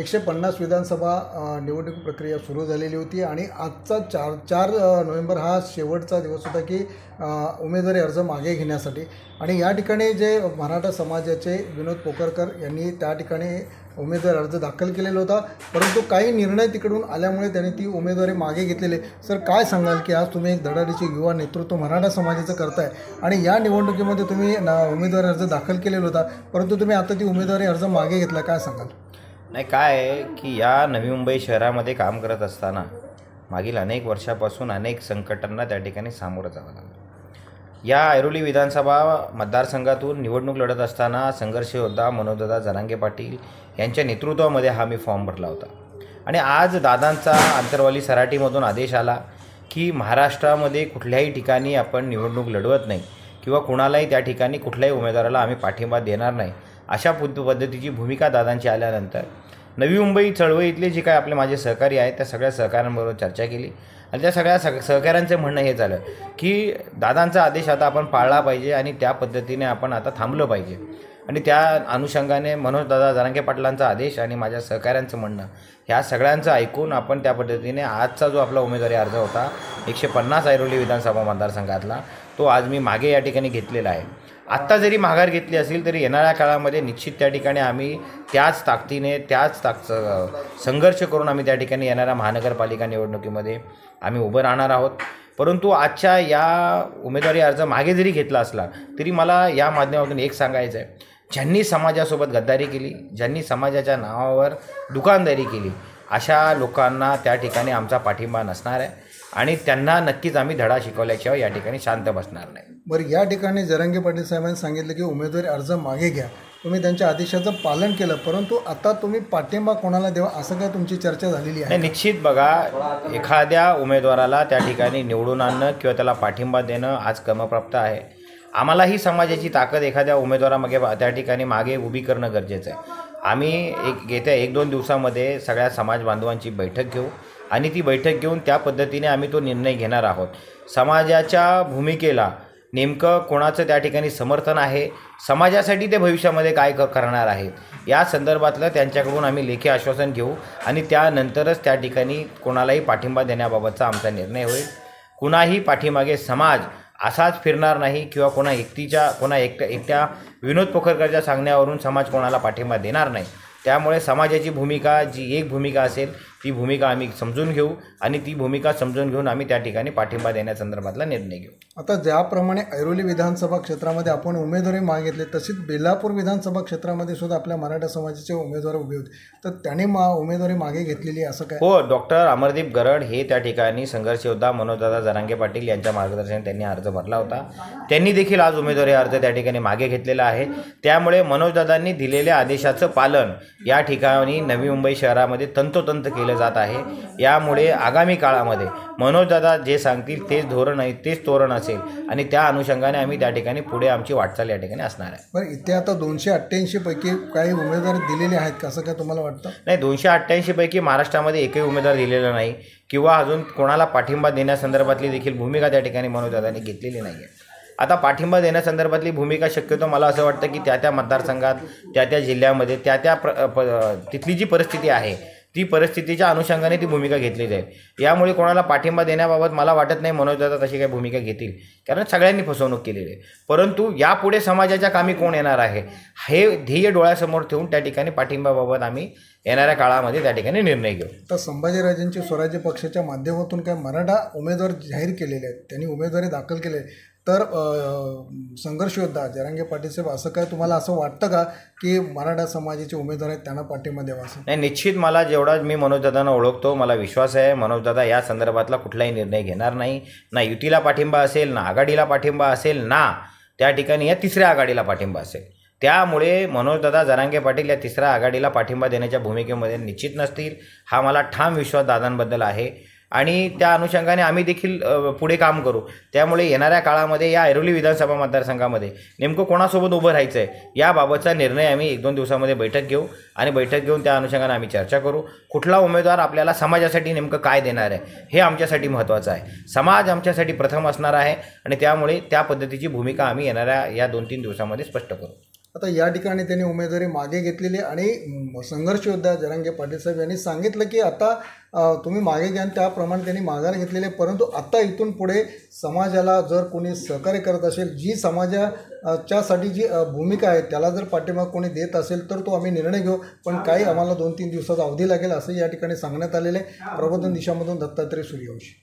150 विधानसभा निवडणूक प्रक्रिया सुरू झालेली होती आणि आजचा 4 नोव्हेंबर हा शेवटचा दिवस होता की उमेदवारी अर्ज मागे घेण्यासाठी। आणि या ठिकाणी जे मराठा समाजाचे विनोद पोकरकर यांनी त्या ठिकाणी उमेदवारी अर्ज दाखल केलेला होता, परंतु काही निर्णय तिकडून आल्यामुळे त्यांनी ती उमेदवारी मागे घेतलेली। सर, काय सांगाल की आज तुम्ही एक धडाडीचे युवा नेतृत्व मराठा समाजाचं करताय आणि या निवडणुकीमध्ये तुम्ही उमेदवारी अर्ज दाखल केलेला होता, परंतु तुम्ही आता ती उमेदवारी अर्ज मागे घेतला, काय सांगाल? नाही, काय आहे की या नवी मुंबई शहरामध्ये काम करत असताना मागील अनेक वर्षापासून अनेक संकटांना त्या ठिकाणी सामोरं जावं लागलं। या ऐरोली विधानसभा मतदारसंघातून निवडणूक लढत असताना संघर्ष योद्धा मनोजदादा जरांगे पाटील यांच्या नेतृत्वामध्ये हा मी फॉर्म भरला होता आणि आज दादांचा आंतरवाली सराटीमधून आदेश आला की महाराष्ट्रामध्ये कुठल्याही ठिकाणी आपण निवडणूक लढवत नाही किंवा कुणालाही त्या ठिकाणी कुठल्याही उमेदवाराला आम्ही पाठिंबा देणार नाही, अशा पद्धतीची भूमिका दादांची आल्यानंतर नवी मुंबई चळवळीतले जे काय आपले माझे सहकारी आहेत त्या सगळ्या सहकाऱ्यांबरोबर चर्चा केली आणि त्या सगळ्या सहकाऱ्यांचं म्हणणं हे झालं की दादांचा आदेश आता आपण पाळला पाहिजे आणि त्या पद्धतीने आपण आता थांबलं पाहिजे। आणि त्या अनुषंगाने मनोजदादा जरांगे पाटलांचा आदेश आणि माझ्या सहकाऱ्यांचं म्हणणं ह्या सगळ्यांचं ऐकून आपण त्या पद्धतीने आजचा जो आपला उमेदवारी अर्ज होता 150 ऐरोली विधानसभा मतदारसंघातला, तो आज मी मागे या ठिकाणी घेतलेला आहे। आत्ता जरी माघार घेतली असेल तरी येणाऱ्या काळामध्ये निश्चित त्या ठिकाणी आम्ही त्याच ताकदीने संघर्ष करून आम्ही त्या ठिकाणी येणाऱ्या महानगरपालिका निवडणुकीमध्ये आम्ही उभं राहणार आहोत। परंतु आजच्या या उमेदवारी अर्ज मागे जरी घेतला असला तरी मला या माध्यमातून एक सांगायचं आहे, ज्यांनी समाजासोबत गद्दारी केली, ज्यांनी समाजाच्या नावावर दुकानदारी केली, अशा लोकांना त्या ठिकाणी आमचा पाठिंबा नसणार आहे आणि त्यांना नक्कीच आम्ही धडा शिकवल्याशिवाय या ठिकाणी शांत बसणार नाही। बरं, या ठिकाणी जरांगे पाटील साहेबांनी सांगितलं की उमेदवारी अर्ज मागे घ्या, तुम्ही त्यांच्या आदेशाचं पालन केलं, परंतु आता तुम्ही पाठिंबा कोणाला द्यावा असं काय तुमची चर्चा झालेली आहे? निश्चित बघा, एखाद्या उमेदवाराला त्या ठिकाणी निवडून आणणं किंवा त्याला पाठिंबा देणं आज क्रमप्राप्त आहे। आम्हालाही समाजाची ताकद एखाद्या उमेदवारामागे त्या ठिकाणी मागे उभी करणं गरजेचं आहे। आम्ही येत्या 1-2 दिवसामध्ये सगळ्या समाज बांधवांची बैठक घेऊ आणि ती बैठक घेऊन त्या पद्धतीने आम्ही तो निर्णय घेणार आहोत। समाजाच्या भूमिकेला नेमकं कोणाचं त्या ठिकाणी समर्थन आहे, समाजासाठी ते भविष्यामध्ये काय करणार आहेत, या संदर्भातलं त्यांच्याकडून आम्ही लेखी आश्वासन घेऊ आणि त्यानंतरच त्या ठिकाणी कोणालाही पाठिंबा देण्याबाबतचा आमचा निर्णय होईल। कुणाही पाठीमागे समाज असाच फिरणार नाही किंवा कोणा एकट्या विनोद पोखरकरच्या सांगण्यावरून समाज कोणाला पाठिंबा देणार नाही। त्यामुळे समाजाची भूमिका जी एक भूमिका असेल ती भूमिका आम्ही समजून घेऊ आणि ती भूमिका समजून घेऊन आम्ही त्या ठिकाणी पाठिंबा देण्यासंदर्भातला निर्णय घेऊ। आता ज्याप्रमाणे ऐरोली विधानसभा क्षेत्रामध्ये आपण उमेदवारी मागितली, तशीच बेलापूर विधानसभा क्षेत्रामध्ये सुद्धा आपल्या मराठा समाजाचे उमेदवार उभे होते, तर त्याने उमेदवारी मागे घेतलेली असं काय? हो, डॉक्टर अमरदीप गरड हे त्या ठिकाणी संघर्ष योद्धा मनोजदादा जरांगे पाटील यांच्या मार्गदर्शनाने त्यांनी अर्ज भरला होता, त्यांनी देखील आज उमेदवारी अर्ज त्या ठिकाणी मागे घेतलेला आहे। त्यामुळे मनोजदादांनी दिलेल्या आदेशाचं पालन या ठिकाणी नवी मुंबई शहरामध्ये तंतोतंत केलं जात आहे। यामुळे आगामी काळामध्ये मनोजदादा जे सांगतील तेच धोरण आहे, तेच तोरण असेल आणि त्या अनुषंगाने आम्ही त्या ठिकाणी पुढे आमची वाटचाल या ठिकाणी असणार आहे। बरं, इथे आता 288 पैकी काही उमेदवार दिलेले आहेत का, असं काय तुम्हाला वाटतं? नाही, 288 पैकी महाराष्ट्रामध्ये एकही उमेदवार दिलेला नाही किंवा अजून कोणाला पाठिंबा देण्यासंदर्भातली देखील भूमिका त्या ठिकाणी मनोजदादांनी घेतलेली नाही आहे। आता पाठिंबा देण्यासंदर्भातली भूमिका शक्यतो मला असं वाटतं की त्या मतदारसंघात त्या जिल्ह्यामध्ये तिथली जी परिस्थिती आहे ती परिस्थितीच्या अनुषंगाने ती भूमिका घेतली जाईल। यामुळे कोणाला पाठिंबा देण्याबाबत मला वाटत नाही मनोजदादा तशी काही भूमिका घेतील, कारण सगळ्यांनी फसवणूक केलेली आहे। परंतु यापुढे समाजाच्या कामी कोण येणार आहे हे ध्येय डोळ्यासमोर ठेवून त्या ठिकाणी पाठिंबाबाबत आम्ही येणाऱ्या काळामध्ये त्या ठिकाणी निर्णय घेऊ। तर संभाजीराजेंची स्वराज्य पक्षाच्या माध्यमातून काय मराठा उमेदवार जाहीर केलेले आहेत, त्यांनी उमेदवारी दाखल केले, तर संघर्ष योद्धा जरांगे पाटील साहेब असं काय तुम्हाला असं वाटतं का की मराठा समाजाचे उमेदवार आहेत त्यांना पाठिंबा द्यावा? असं नाही, निश्चित मला जेवढा मी मनोजदादांना ओळखतो मला विश्वास आहे मनोजदादा या संदर्भातला कुठलाही निर्णय घेणार नाही। ना युतीला पाठिंबा असेल, ना आघाडीला पाठिंबा असेल, ना त्या ठिकाणी या तिसऱ्या आघाडीला पाठिंबा असेल। त्यामुळे मनोजदादा जरांगे पाटील या तिसऱ्या आघाडीला पाठिंबा देण्याच्या भूमिकेमध्ये निश्चित नसतील, हा मला ठाम विश्वास दादांबद्दल आहे आणि त्या अनुषंगाने आम्ही देखील पुढे काम करू। त्यामुळे येणाऱ्या काळामध्ये या ऐरोली विधानसभा मतदारसंघामध्ये नेमकं कोणासोबत उभं राहायचं आहे याबाबतचा निर्णय आम्ही 1-2 दिवसामध्ये बैठक घेऊ आणि बैठक घेऊन त्या अनुषंगाने आम्ही चर्चा करू। कुठला उमेदवार आपल्याला समाजासाठी नेमकं काय देणार आहे हे आमच्यासाठी महत्त्वाचं आहे। समाज आमच्यासाठी प्रथम असणार आहे आणि त्यामुळे त्या पद्धतीची भूमिका आम्ही येणाऱ्या या 2-3 दिवसामध्ये स्पष्ट करू। आता या ठिकाणी त्यांनी उमेदवारी मागे घेतलेली आणि संघर्ष योद्धा जरांगे पाटील साहेब यांनी सांगितलं की आता तुम्ही मागे घ्या, त्याप्रमाणे त्यांनी माघार घेतलेले. परंतु आता इथून पुढे समाजाला जर कोणी सहकार्य करत असेल, जी समाजाच्यासाठी जी भूमिका आहे त्याला जर पाठिंबा कोणी देत असेल तर तो आम्ही निर्णय घेऊ, पण काही आम्हाला 2-3 दिवसाचा अवधी लागेल असं या ठिकाणी सांगण्यात आलेलं आहे. प्रबोधन दिशामधून दत्तात्रय सूर्यवंशी.